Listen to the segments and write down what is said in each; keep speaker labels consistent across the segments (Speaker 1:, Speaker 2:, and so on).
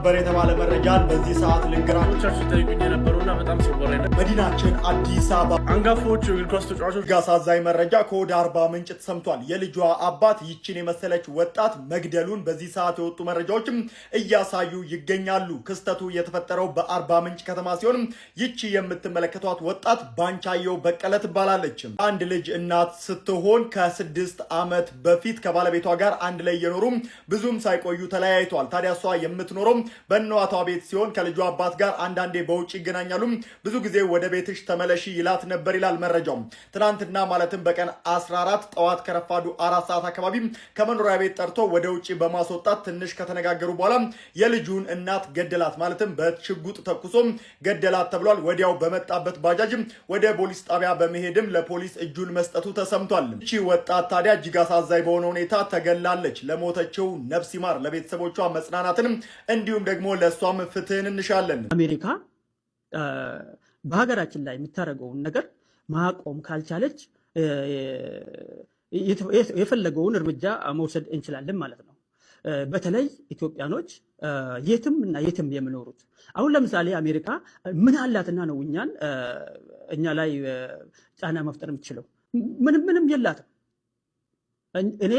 Speaker 1: ሰበር የተባለ መረጃን በዚህ ሰዓት ልንገራችሁ
Speaker 2: ጠይቁኝ የነበሩና በጣም ሲወራ
Speaker 1: መዲናችን አዲስ አበባ
Speaker 2: አንጋፎቹ እግር ኳስ ተጫዋቾች
Speaker 1: አሳዛኝ መረጃ ከወደ አርባ ምንጭ ተሰምቷል። የልጇ አባት ይችን የመሰለች ወጣት መግደሉን በዚህ ሰዓት የወጡ መረጃዎችም እያሳዩ ይገኛሉ። ክስተቱ የተፈጠረው በአርባ ምንጭ ከተማ ሲሆን ይቺ የምትመለከቷት ወጣት ባንቻየው በቀለ ትባላለች። አንድ ልጅ እናት ስትሆን ከ6 ዓመት በፊት ከባለቤቷ ጋር አንድ ላይ የኖሩ ብዙም ሳይቆዩ ተለያይቷል። ታዲያ እሷ የምትኖረው በእናቷ ቤት ሲሆን ከልጇ አባት ጋር አንዳንዴ በውጭ ይገናኛሉ። ብዙ ጊዜ ወደ ቤትሽ ተመለሺ ይላት ነበር ይላል መረጃው። ትናንትና ማለትም በቀን 14 ጠዋት ከረፋዱ 4 ሰዓት አካባቢ ከመኖሪያ ቤት ጠርቶ ወደ ውጭ በማስወጣት ትንሽ ከተነጋገሩ በኋላ የልጁን እናት ገደላት፣ ማለትም በሽጉጥ ተኩሶ ገደላት ተብሏል። ወዲያው በመጣበት ባጃጅ ወደ ፖሊስ ጣቢያ በመሄድም ለፖሊስ እጁን መስጠቱ ተሰምቷል። እቺ ወጣት ታዲያ እጅግ አሳዛኝ በሆነ ሁኔታ ተገላለች። ለሞተችው ነፍስ ይማር፣ ለቤተሰቦቿ መጽናናትን እንዲሁም ደግሞ ለእሷም ፍትህን እንሻለን።
Speaker 3: አሜሪካ በሀገራችን ላይ የምታደርገውን ነገር ማቆም ካልቻለች የፈለገውን እርምጃ መውሰድ እንችላለን ማለት ነው። በተለይ ኢትዮጵያኖች የትም እና የትም የሚኖሩት አሁን ለምሳሌ አሜሪካ ምን አላትና ነው እኛ ላይ ጫና መፍጠር የምትችለው? ምንም የላትም። እኔ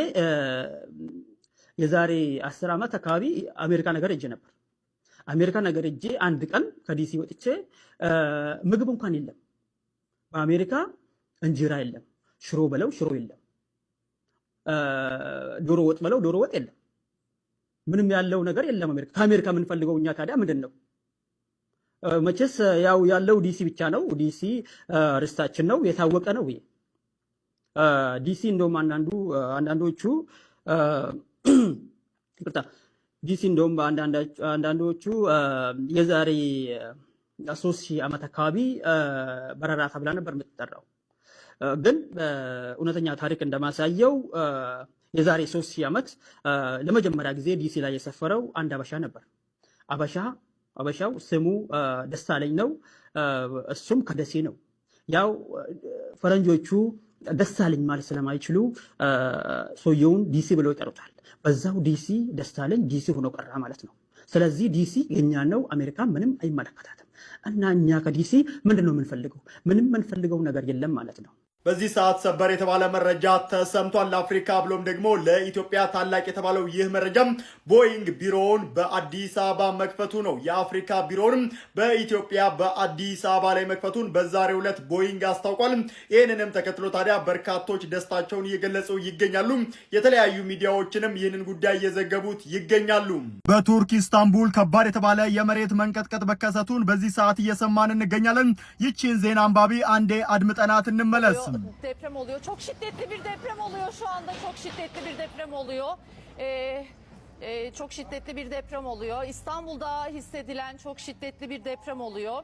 Speaker 3: የዛሬ 10 ዓመት አካባቢ አሜሪካ ነገር ሄጄ ነበር። አሜሪካ ነገር ሄጄ አንድ ቀን ከዲሲ ወጥቼ ምግብ እንኳን የለም። በአሜሪካ እንጀራ የለም፣ ሽሮ በለው ሽሮ የለም፣ ዶሮ ወጥ በለው ዶሮ ወጥ የለም። ምንም ያለው ነገር የለም አሜሪካ። ከአሜሪካ የምንፈልገው እኛ ታዲያ ምንድን ነው? መቼስ ያው ያለው ዲሲ ብቻ ነው። ዲሲ ርስታችን ነው፣ የታወቀ ነው። ዲሲ እንደውም አንዳንዶቹ ይቅርታ ዲሲ እንደውም አንዳንዶቹ የዛሬ 3000 ዓመት አካባቢ በረራ ተብላ ነበር የምትጠራው። ግን እውነተኛ ታሪክ እንደማሳየው የዛሬ 3000 ዓመት ለመጀመሪያ ጊዜ ዲሲ ላይ የሰፈረው አንድ አበሻ ነበር። አበሻው ስሙ ደሳለኝ ነው። እሱም ከደሴ ነው። ያው ፈረንጆቹ ደሳለኝ ማለት ስለማይችሉ ሰውየውን ዲሲ ብለው ይጠሩታል። በዛው ዲሲ ደሳለኝ ዲሲ ሆኖ ቀራ ማለት ነው። ስለዚህ ዲሲ የኛ ነው፣ አሜሪካ ምንም አይመለከታትም። እና እኛ ከዲሲ ምንድነው የምንፈልገው? ምንም የምንፈልገው ነገር የለም ማለት ነው።
Speaker 1: በዚህ ሰዓት ሰበር የተባለ መረጃ ተሰምቷል። ለአፍሪካ ብሎም ደግሞ ለኢትዮጵያ ታላቅ የተባለው ይህ መረጃም ቦይንግ ቢሮውን በአዲስ አበባ መክፈቱ ነው። የአፍሪካ ቢሮውን በኢትዮጵያ በአዲስ አበባ ላይ መክፈቱን በዛሬው ዕለት ቦይንግ አስታውቋል። ይህንንም ተከትሎ ታዲያ በርካቶች ደስታቸውን እየገለጹ ይገኛሉ። የተለያዩ ሚዲያዎችንም ይህንን ጉዳይ እየዘገቡት ይገኛሉ። በቱርክ ኢስታንቡል ከባድ የተባለ የመሬት መንቀጥቀጥ መከሰቱን በዚህ ሰዓት እየሰማን እንገኛለን። ይቺን ዜና አንባቢ አንዴ አድምጠናት እንመለስ።
Speaker 4: Deprem oluyor. Çok şiddetli bir deprem oluyor şu anda. Çok şiddetli bir deprem oluyor. Çok şiddetli bir deprem oluyor. İstanbul'da hissedilen çok şiddetli bir deprem oluyor.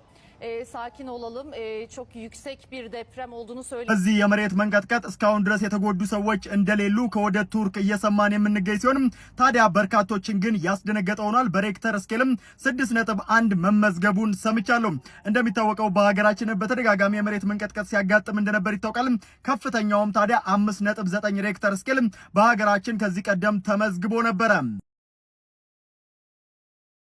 Speaker 4: Sakin olalım. Çok yüksek bir deprem olduğunu söylüyor.
Speaker 1: እዚህ የመሬት መንቀጥቀጥ እስካሁን ድረስ የተጎዱ ሰዎች እንደሌሉ ከወደ ቱርክ እየሰማን የምንገኝ ሲሆን ታዲያ በርካቶችን ግን ያስደነገጠ ሆኗል። በሬክተር ስኬልም 6.1 መመዝገቡን ሰምቻለሁ። እንደሚታወቀው በሀገራችን በተደጋጋሚ የመሬት መንቀጥቀጥ ሲያጋጥም እንደነበር ይታወቃል። ከፍተኛውም ታዲያ 5.9 ሬክተር ስኬል በሀገራችን ከዚህ ቀደም ተመዝግቦ ነበረ።